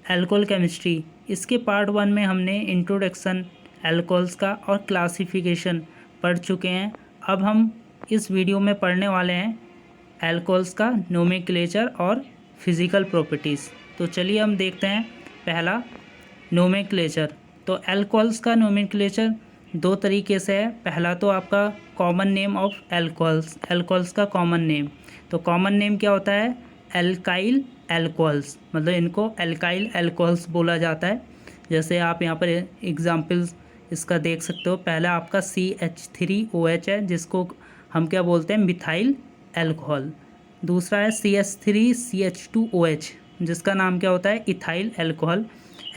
Alcohol chemistry. इसके part 1 में हमने इंट्रोडक्शन अल्कोहल्स का और क्लासिफिकेशन पढ़ चुके हैं। अब हम इस वीडियो में पढ़ने वाले हैं अल्कोहल्स का नोमेनक्लेचर और फिज़िकल प्रॉपर्टीज़। तो चलिए हम देखते हैं पहला नोमेनक्लेचर। तो अल्कोहल्स का नोमेनक्लेचर दो तरीके से है। पहला तो आपका common name of alcohols, alcohols का कॉमन नेम। तो कॉमन नेम क्या होता है? एल्काइल अल्कोहल्स, मतलब इनको एल्काइल अल्कोहल्स बोला जाता है। जैसे आप यहाँ पर एग्जांपल्स इसका देख सकते हो। पहला आपका CH3OH है, जिसको हम क्या बोलते हैं? Methyl alcohol. दूसरा है CH3CH2OH, जिसका नाम क्या होता है? Ethyl alcohol.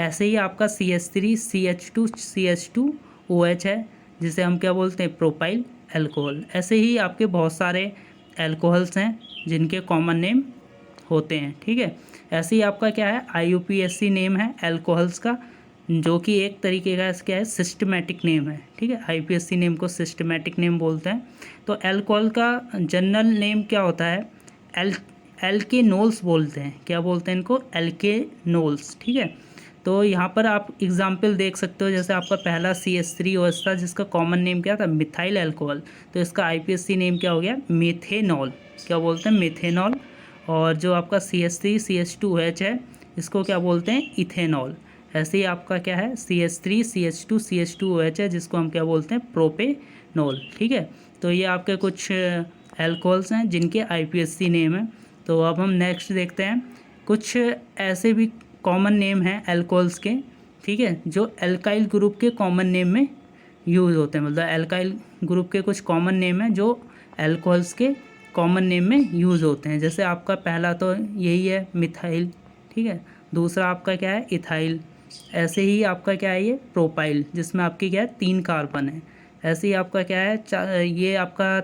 ऐसे ही आपका CH3CH2CH2OH है, जिसे हम क्या बोलते हैं? Propyl alcohol. ऐसे ही आपके बहुत सारे अल्कोहल्स हैं जिनके कॉमन नेम होते हैं, ठीक है। ऐसे ही आपका क्या है? IUPAC नेम है अल्कोहल्स का, जो कि एक तरीके का क्या है? सिस्टमेटिक नेम है, ठीक है। IUPAC नेम को सिस्टमेटिक नेम बोलते हैं। तो अल्कोहल का जनरल नेम क्या होता है? एल्केनोल्स बोलते हैं। क्या बोलते हैं इनको? एल्केनोल्स, ठीक है। तो यहाँ पर आप एग्जाम्पल देख सकते हो। जैसे आपका पहला CH3OH था, जिसका कॉमन नेम क्या था? Methyl alcohol. तो इसका IUPAC नेम क्या हो गया? मेथेनॉल। क्या बोलते हैं? मेथेनॉल। और जो आपका CH3CH2OH है, इसको क्या बोलते हैं? इथेनॉल। ऐसे ही आपका क्या है? CH3CH2CH2OH है, जिसको हम क्या बोलते हैं? प्रोपेनॉल, ठीक है। तो ये आपके कुछ अल्कोहल्स हैं जिनके IUPAC नेम है। तो अब हम नेक्स्ट देखते हैं। कुछ ऐसे भी कॉमन नेम हैं अल्कोहल्स के, ठीक है, जो अल्काइल ग्रुप के कॉमन नेम में यूज़ होते हैं। मतलब अल्काइल ग्रुप के कुछ कॉमन नेम हैं जो अल्कोहल्स के कॉमन नेम में यूज़ होते हैं। जैसे आपका पहला तो यही है, मिथाइल, ठीक है। दूसरा आपका क्या है? इथाइल। ऐसे ही आपका क्या है? ये प्रोपाइल, जिसमें आपकी क्या है? 3 कार्बन है। ऐसे ही आपका क्या है? ये आपका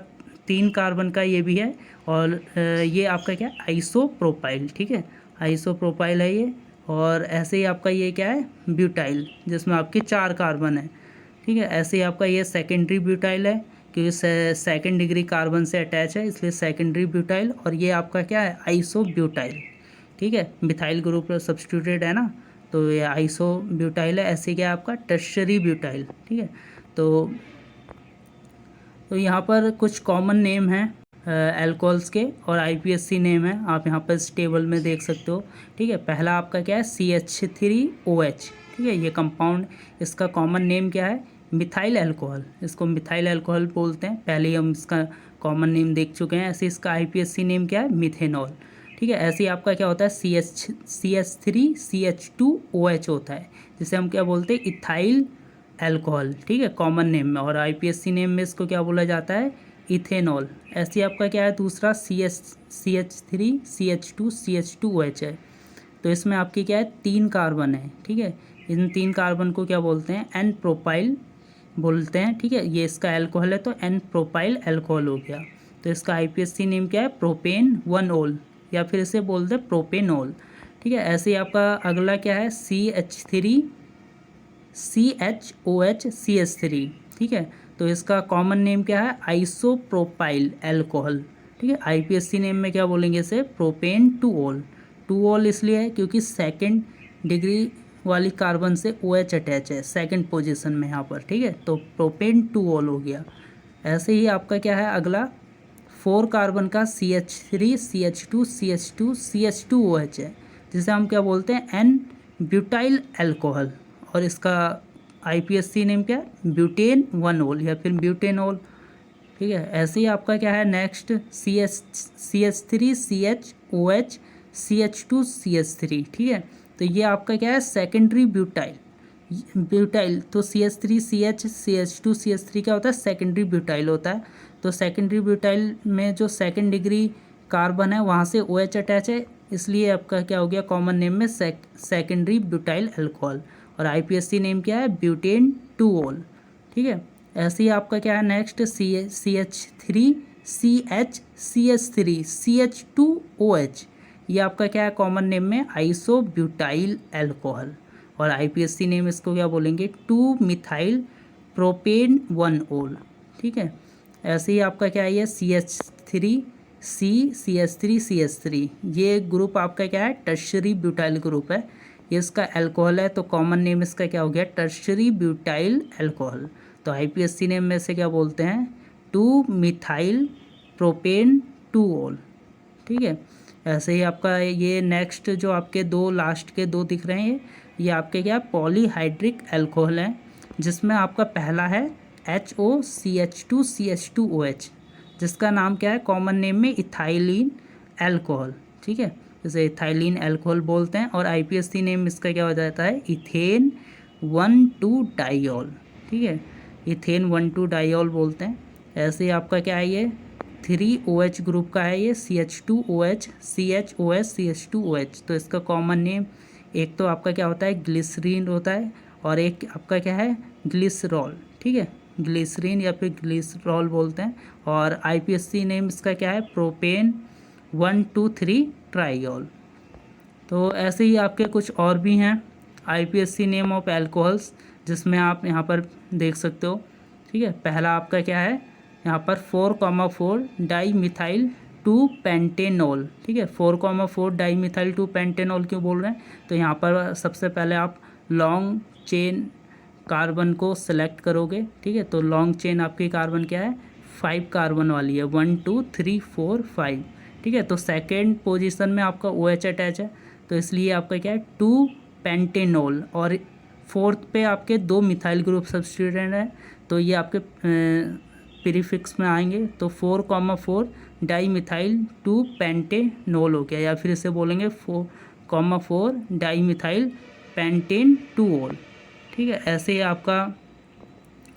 3 कार्बन का ये भी है। और ये आपका क्या है? आइसोप्रोपाइल, ठीक है। आइसोप्रोपाइल है ये। और ऐसे ही आपका ये क्या है? ब्यूटाइल, जिसमें आपके 4 कार्बन है, ठीक है। ऐसे ही आपका ये सेकेंडरी ब्यूटाइल है, क्योंकि सेकेंड डिग्री कार्बन से अटैच है, इसलिए सेकेंडरी ब्यूटाइल। और ये आपका क्या है? आइसोब्यूटाइल, ठीक है। मिथाइल ग्रुप सब्स्टिट्यूटेड है ना, तो ये आइसोब्यूटाइल है। ऐसे क्या है आपका? टर्शरी ब्यूटाइल, ठीक है। तो यहाँ पर कुछ कॉमन नेम हैं अल्कोहल्स के और IUPAC नेम है। आप यहाँ पर इस टेबल में देख सकते हो, ठीक है। पहला आपका क्या है? CH3OH, ठीक है। ये कंपाउंड, इसका कॉमन नेम क्या है? Methyl alcohol. इसको मिथाइल अल्कोहल बोलते हैं। पहले ही हम इसका कॉमन नेम देख चुके हैं। ऐसे इसका IUPAC नेम क्या है? मिथेनॉल, ठीक है। ऐसे ही आपका क्या होता है? CH3CH2OH होता है, जिसे हम क्या बोलते हैं? इथाइल अल्कोहल, ठीक है, कॉमन नेम में। और IUPAC नेम में इसको क्या बोला जाता है? इथेनॉल। ऐसे ही आपका क्या है? दूसरा CH3CH2CH2OH है। तो इसमें आपकी क्या है? 3 कार्बन है, ठीक है। इन 3 कार्बन को क्या बोलते हैं? एन प्रोपाइल बोलते हैं, ठीक है। ये इसका अल्कोहल है, तो एन प्रोपाइल अल्कोहल हो गया। तो इसका IUPAC नेम क्या है? प्रोपेन 1-ओल, या फिर इसे बोलते हैं प्रोपेनॉल, ठीक है। ऐसे ही आपका अगला क्या है? CH3CHOHCH3, ठीक है। तो इसका कॉमन नेम क्या है? आइसोप्रोपाइल अल्कोहल, ठीक है। IUPAC नेम में क्या बोलेंगे इसे? प्रोपेन 2-ओल। 2-ओल इसलिए है क्योंकि सेकेंड डिग्री वाली कार्बन से OH अटैच है सेकंड पोजीशन में यहाँ पर, ठीक है। तो प्रोपेन 2-ओल हो गया। ऐसे ही आपका क्या है अगला? 4 कार्बन का CH3CH2CH2CH2OH है, जिसे हम क्या बोलते हैं? N butyl alcohol. और इसका IUPAC नेम क्या है? ब्यूटेन 1-ओल या फिर ब्यूटेनॉल, ठीक है। ऐसे ही आपका क्या है नेक्स्ट? CH3CHOHCH2CH3, ठीक है। तो ये आपका क्या है? Secondary butyl. तो CH3CHCH2CH3 क्या होता है? सेकेंडरी ब्यूटाइल होता है। तो सेकेंडरी ब्यूटाइल में जो सेकेंड डिग्री कार्बन है, वहाँ से OH अटैच है, इसलिए आपका क्या हो गया? कॉमन नेम में सेकेंडरी ब्यूटाइल अल्कोहल। और IUPAC नेम क्या है? ब्यूटेन 2-ओल, ठीक है। ऐसे ही आपका क्या है नेक्स्ट? CH3CHCH3CH2OH, ये आपका क्या है कॉमन नेम में? Isobutyl alcohol. और IUPAC नेम इसको क्या बोलेंगे? 2-मिथाइल प्रोपेन 1-ओल, ठीक है। ऐसे ही आपका क्या है? ये CH3 ये ग्रुप आपका क्या है? टर्शरी ब्यूटाइल ग्रुप है। ये इसका अल्कोहल है, तो कॉमन नेम इसका क्या हो गया, टर्शरी ब्यूटाइल अल्कोहल। तो आईपीएससी नेम में से क्या बोलते हैं, 2-मिथाइल प्रोपेन 2-ऑल। ठीक है, ऐसे ही आपका ये नेक्स्ट जो आपके दो लास्ट के दो दिख रहे हैं, ये आपके क्या पॉलीहाइड्रिक अल्कोहल हैं, जिसमें आपका पहला है HOCH2CH2OH, जिसका नाम क्या है कॉमन नेम में इथाइलिन अल्कोहल। ठीक है, इसे इथाइलिन अल्कोहल बोलते हैं। और आईपीएससी नेम इसका क्या हो जाता है, इथेन 1,2-डाइऑल। ठीक है, इथेन 1,2-डाइऑल बोलते हैं। ऐसे ही आपका क्या है, ये 3OH ग्रुप का है, ये CH2OH CHOS CH2OH। तो इसका कॉमन नेम एक तो आपका क्या होता है, ग्लिसरीन होता है, और एक आपका क्या है, ग्लिसरॉल। ठीक है, ग्लिसरीन या फिर ग्लिसरॉल बोलते हैं। और आईपीएससी नेम इसका क्या है, प्रोपेन 1,2,3-ट्राइऑल। तो ऐसे ही आपके कुछ और भी हैं आईपीएससी नेम ऑफ अल्कोहल्स, जिसमें आप यहाँ पर देख सकते हो। ठीक है, पहला आपका क्या है यहाँ पर 4,4-डाईमिथाइल 2-पेंटेनॉल। ठीक है, 4,4-डाईमिथाइल 2-पेंटेनॉल क्यों बोल रहे हैं, तो यहाँ पर सबसे पहले आप लॉन्ग चेन कार्बन को सेलेक्ट करोगे। ठीक है, तो लॉन्ग चेन आपकी कार्बन क्या है, 5 कार्बन वाली है, 1 2 3 4 5। ठीक है, तो सेकेंड पोजीशन में आपका OH अटैच है, तो इसलिए आपका क्या है 2-पेंटेनॉल। और फोर्थ पे आपके 2 मिथाइल ग्रुप सब्स्टिट्यूएंट है, तो ये आपके प्रीफिक्स में आएंगे। तो 4,4-डाईमिथाइल 2-पेंटेनॉल हो गया, या फिर इसे बोलेंगे 4,4-डाईमिथाइल पेंटेन 2-ऑल। ठीक है, ऐसे ही आपका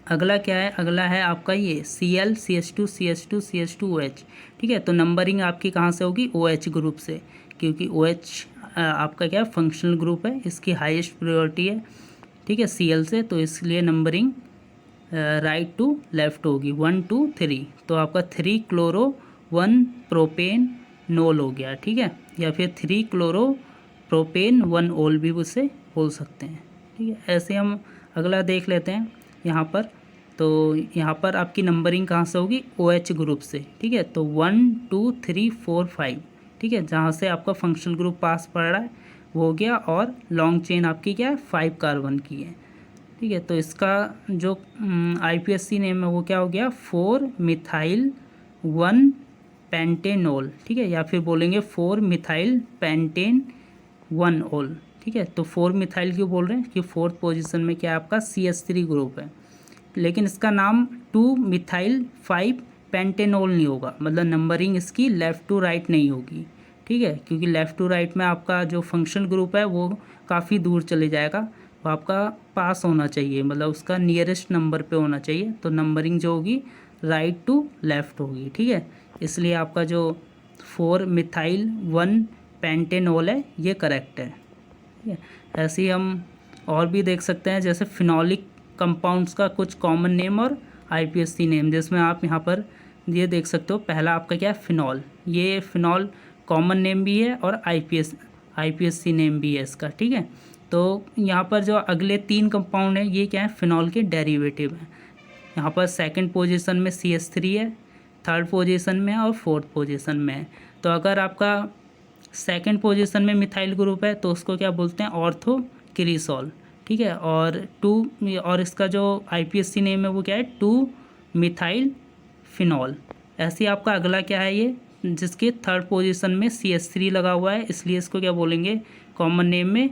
अगला क्या है, अगला है आपका ये Cl CH2 CH2 CH2OH। ठीक है, तो नंबरिंग आपकी कहाँ से होगी, OH ग्रुप से, क्योंकि OH आपका क्या फंक्शनल ग्रुप है, इसकी हाईएस्ट प्रायोरिटी है। ठीक है, Cl से, तो इसलिए नंबरिंग राइट टू लेफ्ट होगी 1 2 3। तो आपका 3-क्लोरो-1-प्रोपेनॉल हो गया। ठीक है, या फिर 3-क्लोरो-प्रोपेन-1-ऑल भी उसे बोल सकते हैं। ठीक है, ऐसे हम अगला देख लेते हैं यहाँ पर। तो यहाँ पर आपकी नंबरिंग कहाँ से होगी, OH ग्रुप से। ठीक है, तो 1 2 3 4 5। ठीक है, जहाँ से आपका फंक्शनल ग्रुप पास पड़ रहा है वो हो गया, और लॉन्ग चेन आपकी क्या है 5 कार्बन की है। ठीक है, तो इसका जो आईपीएससी नेम है वो क्या हो गया, 4-मिथाइल-1-पेंटेनॉल। ठीक है, या फिर बोलेंगे 4-मिथाइल-पेंटेन-1-ऑल। ठीक है, तो 4-मिथाइल क्यों बोल रहे हैं कि फोर्थ पोजीशन में क्या आपका CH3 ग्रुप है, लेकिन इसका नाम 2-मिथाइल-5-पेंटेनॉल नहीं होगा, मतलब नंबरिंग इसकी लेफ़्ट टू राइट नहीं होगी। ठीक है, क्योंकि लेफ़्ट टू राइट में आपका जो फंक्शनल ग्रुप है वो काफ़ी दूर चले जाएगा, वो आपका पास होना चाहिए, मतलब उसका नियरेस्ट नंबर पे होना चाहिए। तो नंबरिंग जो होगी राइट टू लेफ़्ट होगी। ठीक है, इसलिए आपका जो 4-मिथाइल-1-पेंटेनॉल है ये करेक्ट है। ठीक है, ऐसे ही हम और भी देख सकते हैं, जैसे फिनॉलिक कंपाउंड्स का कुछ कॉमन नेम और आईपीएससी नेम, जिसमें आप यहाँ पर ये देख सकते हो। पहला आपका क्या है, फिनॉल। ये फिनॉल कॉमन नेम भी है और आईपीएससी नेम भी है इसका। ठीक है, तो यहाँ पर जो अगले 3 कंपाउंड हैं ये क्या है, फिनॉल के डेरिवेटिव हैं। यहाँ पर सेकंड पोजीशन में CH3 है, थर्ड पोजीशन में और फोर्थ पोजीशन में है। तो अगर आपका सेकंड पोजीशन में मिथाइल ग्रुप है तो उसको क्या बोलते हैं, ऑर्थोक्रिसॉल। ठीक है, और इसका जो आईपीएससी नेम है वो क्या है, 2-मिथाइल फिनॉल। ऐसे ही आपका अगला क्या है, ये जिसके थर्ड पोजीशन में CH3 लगा हुआ है, इसलिए इसको क्या बोलेंगे कॉमन नेम में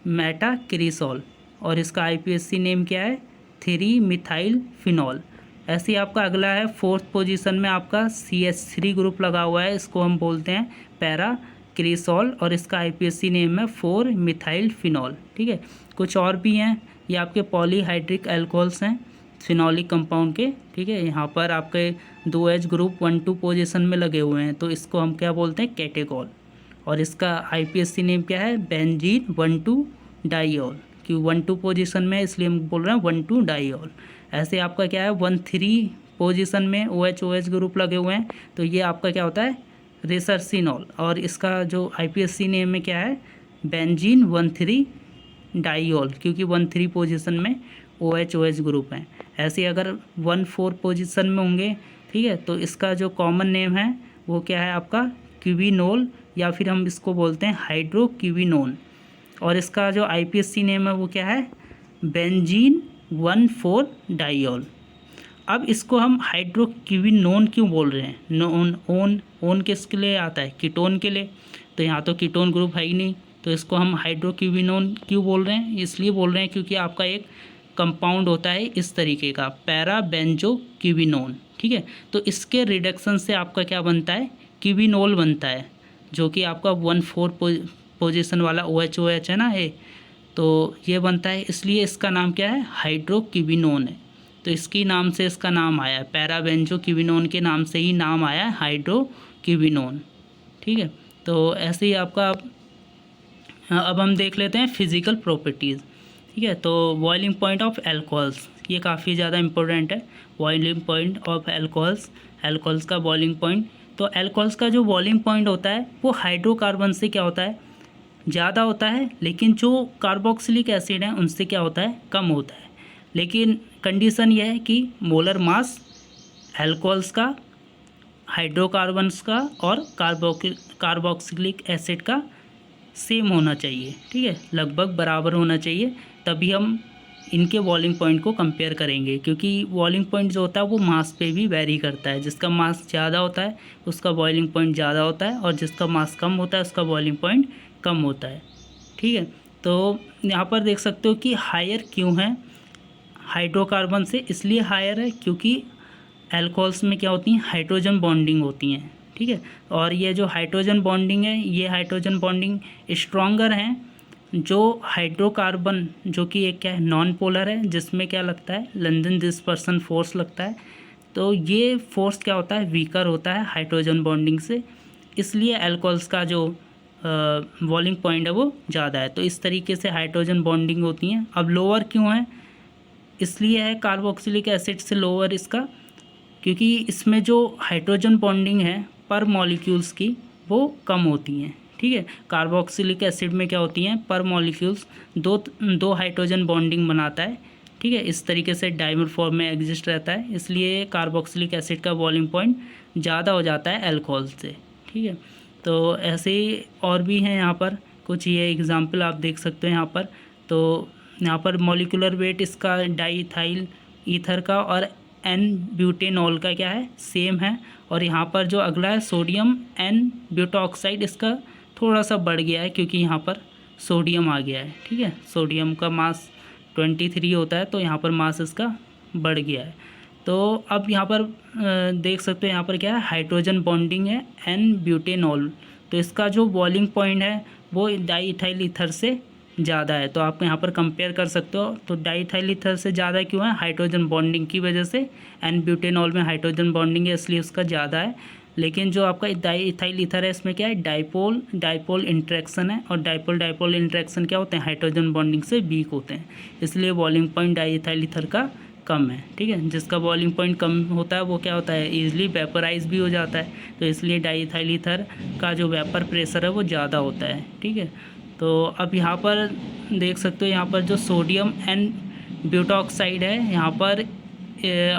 मेटाक्रिसॉल। और इसका आईपीएससी नेम क्या है, 3-मिथाइल फिनॉल। ऐसे ही आपका अगला है फोर्थ पोजीशन में आपका CH3 ग्रुप लगा हुआ है, इसको हम बोलते हैं पैराक्रिसॉल, और इसका आईपीएससी नेम है 4-मिथाइल फिनॉल। ठीक है, कुछ और भी हैं, ये आपके पॉलीहाइड्रिक अल्कोहल्स हैं फिनॉलिक कंपाउंड के। ठीक है, यहाँ पर आपके 2H ग्रुप 1 2 पोजीशन में लगे हुए हैं, तो इसको हम क्या बोलते हैं, कैटेकॉल। और इसका आईपीएससी नेम क्या है, बेंजीन 1,2-डाइऑल। क्यों 1 2 पोजीशन में, इसलिए हम बोल रहे हैं 1,2-डाइऑल। ऐसे आपका क्या है 1 3 पोजीशन में OH ग्रुप लगे हुए हैं, तो ये आपका क्या होता है, रेसरसिनॉल। और इसका जो आईपीएससी नेम में क्या है, बेंजीन 1,3-डाइऑल, क्योंकि 1 3 पोजीशन में OH ग्रुप हैं। ऐसे अगर 1 4 पोजीशन में होंगे, ठीक है, तो इसका जो कॉमन नेम है वो क्या है आपका, क्यूबिनोल, या फिर हम इसको बोलते हैं हाइड्रोक्यूबिनोन। और इसका जो IPSC नेम है वो क्या है, बेंजीन 1,4 डाइऑल। अब इसको हम हाइड्रोक्विनोन क्यों बोल रहे हैं, नोन ओन किसके लिए आता है, कीटोन के लिए, तो यहाँ तो कीटोन ग्रुप है ही नहीं, तो इसको हम हाइड्रोक्विनोन क्यों बोल रहे हैं, इसलिए बोल रहे हैं क्योंकि आपका एक कंपाउंड होता है इस तरीके का, पैराबेंजोक्विनोन, ठीक है। तो इसके रिडक्शन से आपका क्या बनता है, क्विनोल बनता है, जो कि आपका 1,4 पोजीशन वाला OH है ना ये, तो ये बनता है, इसलिए इसका नाम क्या है, हाइड्रोक्विनोन है। तो इसकी नाम से इसका नाम आया है, पैराबेंजोक्विनोन के नाम से ही नाम आया है हाइड्रोक्विनोन, ठीक है। तो ऐसे ही आपका अब हम देख लेते हैं फिज़िकल प्रॉपर्टीज़, ठीक है। तो बॉइलिंग पॉइंट ऑफ एल्कोहल्स, ये काफ़ी ज़्यादा इंपॉर्टेंट है, बॉइलिंग पॉइंट ऑफ एल्कोहल्स का बॉइलिंग पॉइंट। तो एल्कोहल्स का जो बॉइलिंग पॉइंट होता है वो हाइड्रोकार्बन से क्या होता है, ज़्यादा होता है, लेकिन जो कार्बोक्सिलिक एसिड है उनसे क्या होता है, कम होता है। लेकिन कंडीशन यह है कि मोलर मास एल्कोहल्स का, हाइड्रोकार्बन्स का और कार्बोक्सिलिक एसिड का सेम होना चाहिए, ठीक है, लगभग बराबर होना चाहिए, तभी हम इनके बॉइलिंग पॉइंट को कंपेयर करेंगे। क्योंकि बॉइलिंग पॉइंट जो होता है वो मास पे भी वेरी करता है, जिसका मास ज़्यादा होता है उसका बॉइलिंग पॉइंट ज़्यादा होता है, और जिसका मास कम होता है उसका बॉइलिंग पॉइंट कम होता है, ठीक है। तो यहाँ पर देख सकते हो कि हायर क्यों है हाइड्रोकार्बन से, इसलिए हायर है क्योंकि एल्कोहल्स में क्या होती हैं, हाइड्रोजन बॉन्डिंग होती हैं, ठीक है। और ये जो हाइड्रोजन बॉन्डिंग है, ये हाइड्रोजन बॉन्डिंग स्ट्रॉन्गर हैं जो हाइड्रोकार्बन, जो कि एक क्या है, नॉन पोलर है, जिसमें क्या लगता है, लंदन डिस्पर्सन फोर्स लगता है। तो ये फोर्स क्या होता है, वीकर होता है हाइड्रोजन बॉन्डिंग से, इसलिए एल्कोहल्स का जो बॉइलिंग पॉइंट है वो ज़्यादा है। तो इस तरीके से हाइड्रोजन बॉन्डिंग होती हैं। अब लोअर क्यों है, इसलिए है कार्बोक्सिलिक एसिड से लोअर इसका, क्योंकि इसमें जो हाइड्रोजन बॉन्डिंग है पर मॉलिक्यूल्स की वो कम होती हैं, ठीक है। कार्बोक्सिलिक एसिड में क्या होती हैं, पर मॉलिक्यूल्स दो हाइड्रोजन बॉन्डिंग बनाता है, ठीक है, इस तरीके से डाइमर फॉर्म में एग्जिस्ट रहता है, इसलिए कार्बोक्सिलिक एसिड का बॉइलिंग पॉइंट ज़्यादा हो जाता है अल्कोहल से, ठीक है। तो ऐसे ही और भी हैं यहाँ पर कुछ, ये एग्जाम्पल आप देख सकते हो यहाँ पर। तो यहाँ पर मॉलिकुलर वेट इसका डाईथाइल ईथर का और एन ब्यूटेनॉल का क्या है, सेम है। और यहाँ पर जो अगला है सोडियम एन ब्यूटॉक्साइड, इसका थोड़ा सा बढ़ गया है क्योंकि यहाँ पर सोडियम आ गया है, ठीक है। सोडियम का मास 23 होता है, तो यहाँ पर मास इसका बढ़ गया है। तो अब यहाँ पर देख सकते हो यहाँ पर क्या है, हाइड्रोजन बॉन्डिंग है एन ब्यूटेनॉल, तो इसका जो बॉइलिंग पॉइंट है वो डाईइथाइल ईथर से ज़्यादा है। तो आप यहाँ पर कंपेयर कर सकते हो। तो डाईइथाइल ईथर से ज़्यादा क्यों है, हाइड्रोजन बॉन्डिंग की वजह से, एन ब्यूटेनॉल में हाइड्रोजन बॉन्डिंग है इसलिए उसका ज़्यादा है। लेकिन जो आपका डाईइथाइल ईथर है इसमें क्या है, डाइपोल इंट्रैक्शन है, और डाइपोल इंट्रैक्शन क्या होते हैं, हाइड्रोजन बॉन्डिंग से वीक होते हैं, इसलिए बॉइलिंग पॉइंट डाईइथाइल ईथर का कम है, ठीक है। जिसका बॉइलिंग पॉइंट कम होता है वो क्या होता है, ईजिली वेपराइज भी हो जाता है, तो इसलिए डाईइथाइल ईथर का जो वेपर प्रेशर है वो ज़्यादा होता है, ठीक है। तो अब यहाँ पर देख सकते हो, यहाँ पर जो सोडियम एन ब्यूटॉक्साइड है, यहाँ पर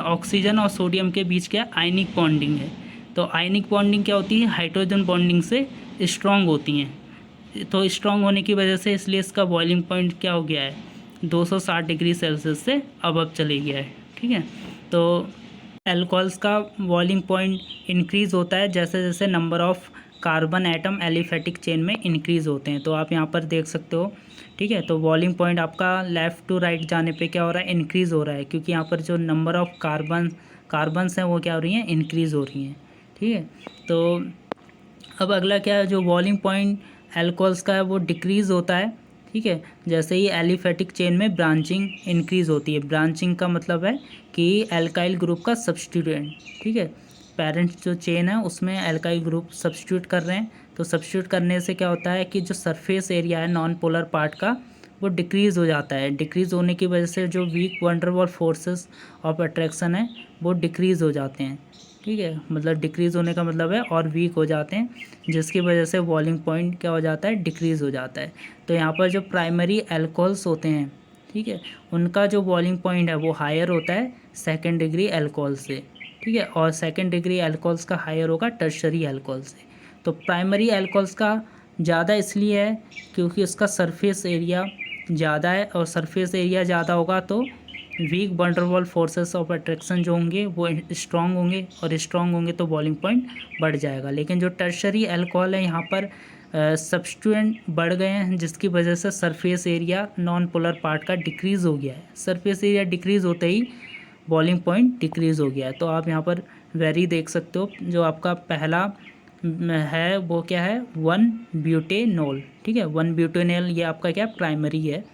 ऑक्सीजन और सोडियम के बीच क्या आयनिक बॉन्डिंग है। तो आयनिक बॉन्डिंग क्या होती है, हाइड्रोजन बॉन्डिंग से स्ट्रॉन्ग होती हैं। तो स्ट्रॉन्ग होने की वजह से इसलिए इसका बॉइलिंग पॉइंट क्या हो गया है, 260 डिग्री सेल्सियस से अब चले गया है, ठीक है। तो एल्कोहल्स का बॉइलिंग पॉइंट इंक्रीज़ होता है जैसे जैसे number of carbon atom aliphatic chain में इंक्रीज़ होते हैं। तो आप यहाँ पर देख सकते हो, ठीक है। तो बॉइलिंग पॉइंट आपका लेफ़्ट टू राइट जाने पे क्या हो रहा है, इंक्रीज़ हो रहा है, क्योंकि यहाँ पर जो नंबर ऑफ़ कार्बन्स हैं वो क्या हो रही हैं, इंक्रीज़ हो रही हैं, ठीक है। तो अब अगला क्या है, जो बॉइलिंग पॉइंट एल्कोहल्स का है वो डिक्रीज़ होता है, ठीक है, जैसे ही एलिफेटिक चेन में ब्रांचिंग इंक्रीज़ होती है। ब्रांचिंग का मतलब है कि एल्काइल ग्रुप का सब्स्टिट्यूएंट, ठीक है, पेरेंट जो चेन है उसमें एल्काइल ग्रुप सब्स्टिट्यूट कर रहे हैं। तो सब्स्टिट्यूट करने से क्या होता है कि जो सरफेस एरिया है नॉन पोलर पार्ट का वो डिक्रीज़ हो जाता है। डिक्रीज़ होने की वजह से जो weak van der Waals forces of attraction है वो डिक्रीज़ हो जाते हैं, ठीक है, मतलब डिक्रीज़ होने का मतलब है और वीक हो जाते हैं, जिसकी वजह से बॉइलिंग पॉइंट क्या हो जाता है, डिक्रीज़ हो जाता है। तो यहाँ पर जो प्राइमरी एल्कोहल्स होते हैं, ठीक है, उनका जो बॉइलिंग पॉइंट है वो हायर होता है सेकेंड डिग्री एल्कोहल से, ठीक है, और सेकेंड डिग्री एल्कोहल्स का हायर होगा टर्शरी एल्कोहल से। तो प्राइमरी एल्कोहल्स का ज़्यादा इसलिए है क्योंकि उसका सरफेस एरिया ज़्यादा है, और सरफेस एरिया ज़्यादा होगा तो weak van der Waals forces of attraction जो होंगे वो स्ट्रांग होंगे, और स्ट्रांग होंगे तो बॉइलिंग पॉइंट बढ़ जाएगा। लेकिन जो टर्शरी अल्कोहल है यहाँ पर सब्स्टिट्यूएंट बढ़ गए हैं, जिसकी वजह से surface area non polar part का डिक्रीज़ हो गया है। सरफेस एरिया डिक्रीज़ होते ही बॉइलिंग पॉइंट डिक्रीज़ हो गया है। तो आप यहाँ पर वेरी देख सकते हो, जो आपका पहला है वो क्या है, 1-ब्यूटेनॉल, ठीक है। 1-ब्यूटेनॉल ये आपका क्या प्राइमरी है।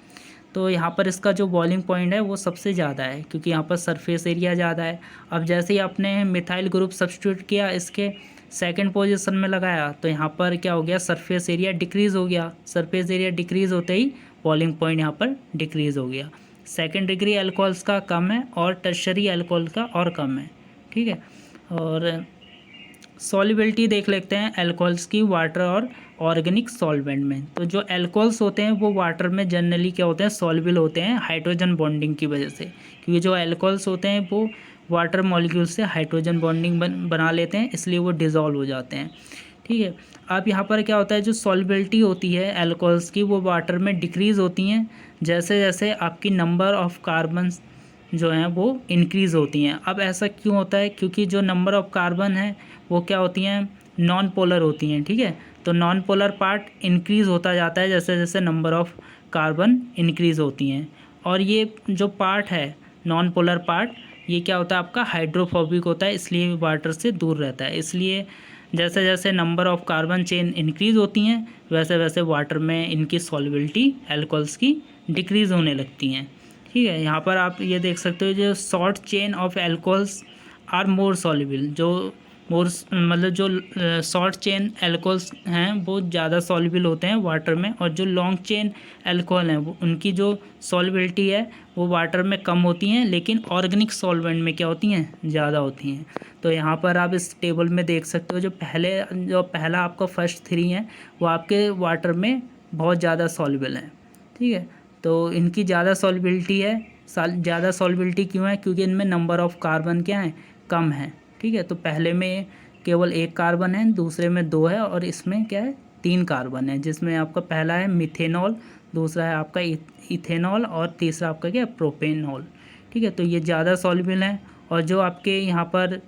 तो यहाँ पर इसका जो बॉइलिंग पॉइंट है वो सबसे ज़्यादा है, क्योंकि यहाँ पर सरफेस एरिया ज़्यादा है। अब जैसे ही आपने मिथाइल ग्रुप सब्स्टिट्यूट किया, इसके सेकंड पोजीशन में लगाया, तो यहाँ पर क्या हो गया, सरफेस एरिया डिक्रीज़ हो गया। सरफेस एरिया डिक्रीज़ होते ही बॉइलिंग पॉइंट यहाँ पर डिक्रीज़ हो गया। सेकेंड डिग्री अल्कोहल्स का कम है और टर्शरी अल्कोहल का और कम है, ठीक है। और सॉल्युबिलिटी देख लेते हैं अल्कोहल्स की वाटर और ऑर्गेनिक सॉल्वेंट में। तो जो अल्कोहल्स होते हैं वो वाटर में जनरली क्या होते हैं, सॉल्युबल होते हैं हाइड्रोजन बॉन्डिंग की वजह से, क्योंकि जो अल्कोहल्स होते हैं वो वाटर मॉलिक्यूल से हाइड्रोजन बॉन्डिंग बना लेते हैं, इसलिए वो डिज़ोल्व हो जाते हैं, ठीक है। अब यहाँ पर क्या होता है, जो सॉल्युबिलिटी होती है अल्कोहल्स की वो वाटर में डिक्रीज़ होती हैं जैसे जैसे आपकी नंबर ऑफ़ कार्बन जो हैं वो इंक्रीज़ होती हैं। अब ऐसा क्यों होता है, क्योंकि जो नंबर ऑफ़ कार्बन है वो क्या होती हैं, नॉन पोलर होती हैं, ठीक है। तो नॉन पोलर पार्ट इंक्रीज़ होता जाता है जैसे जैसे नंबर ऑफ़ कार्बन इंक्रीज़ होती हैं। और ये जो पार्ट है नॉन पोलर पार्ट, ये क्या होता है आपका हाइड्रोफोबिक होता है, इसलिए वाटर से दूर रहता है। इसलिए जैसे जैसे number of carbon chain increase होती हैं वैसे वैसे वाटर में इनकी सॉल्युबिलिटी अल्कोहल्स की डिक्रीज़ होने लगती हैं, ठीक है। यहाँ पर आप ये देख सकते हो, जो short chain of alcohols are more soluble, जो मोर मतलब जो शॉर्ट चेन अल्कोहल्स हैं वो ज़्यादा सॉल्युबल होते हैं वाटर में, और जो लॉन्ग चेन अल्कोहल हैं वो उनकी जो सॉल्युबिलिटी है वो वाटर में कम होती हैं, लेकिन ऑर्गेनिक सॉल्वेंट में क्या होती हैं, ज़्यादा होती हैं। तो यहाँ पर आप इस टेबल में देख सकते हो, जो पहला आपका फर्स्ट 3 हैं वो आपके वाटर में बहुत ज़्यादा सॉल्युबल हैं, ठीक है। तो इनकी ज़्यादा सॉल्युबिलिटी है। ज़्यादा सॉल्युबिलिटी क्यों है, क्योंकि इनमें नंबर ऑफ़ कार्बन क्या है, कम है, ठीक है। तो पहले में केवल 1 कार्बन है, दूसरे में 2 है, और इसमें क्या है 3 कार्बन है, जिसमें आपका पहला है मिथेनॉल, दूसरा है आपका इथेनॉल, और तीसरा आपका क्या है प्रोपेनॉल, ठीक है। तो ये ज़्यादा सॉल्युबल हैं। और जो आपके यहाँ पर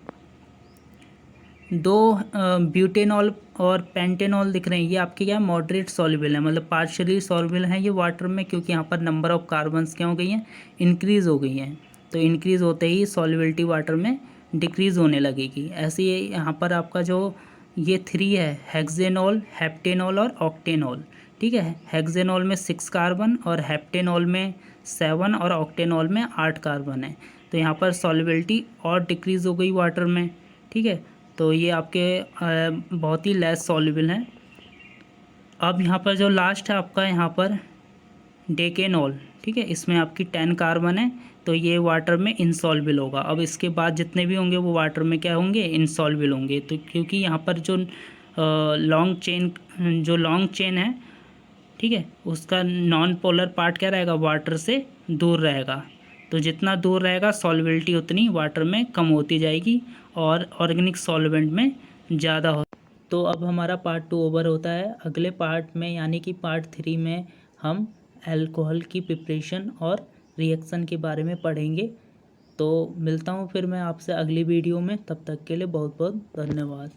2 ब्यूटेनॉल और पेंटेनॉल दिख रहे हैं, ये आपके क्या मॉडरेट सॉल्युबल है, मतलब पार्शियली सॉल्युबल हैं ये वाटर में, क्योंकि यहाँ पर नंबर ऑफ़ कार्बन्स क्या हो गई हैं, इंक्रीज़ हो गई हैं। तो इंक्रीज़ होते ही सॉल्युबिलिटी वाटर में डिक्रीज़ होने लगेगी। ऐसे ही यहाँ पर आपका जो ये 3 है, हेक्सेनॉल, हेप्टेनॉल और ऑक्टेनॉल, ठीक है। हेक्सेनॉल में 6 कार्बन और हेप्टेनॉल में 7 और ऑक्टेनॉल में 8 कार्बन है। तो यहाँ पर सॉल्युबिलिटी और डिक्रीज़ हो गई वाटर में, ठीक है। तो ये आपके बहुत ही लेस सॉल्युबल हैं। अब यहाँ पर जो लास्ट है आपका यहाँ पर डेकेनॉल, ठीक है, इसमें आपकी 10 कार्बन है, तो ये वाटर में इनसॉल्युबल होगा। अब इसके बाद जितने भी होंगे वो वाटर में क्या होंगे, इनसॉल्युबल होंगे। तो क्योंकि यहाँ पर जो लॉन्ग चेन है, ठीक है, उसका नॉन पोलर पार्ट क्या रहेगा, वाटर से दूर रहेगा। तो जितना दूर रहेगा सॉल्युबिलिटी उतनी वाटर में कम होती जाएगी और ऑर्गेनिक सॉल्वेंट में ज़्यादा हो। तो अब हमारा पार्ट 2 ओवर होता है। अगले पार्ट में यानी कि पार्ट 3 में हम अल्कोहल की प्रिपरेशन और रिएक्शन के बारे में पढ़ेंगे। तो मिलता हूँ फिर मैं आपसे अगली वीडियो में, तब तक के लिए बहुत बहुत धन्यवाद।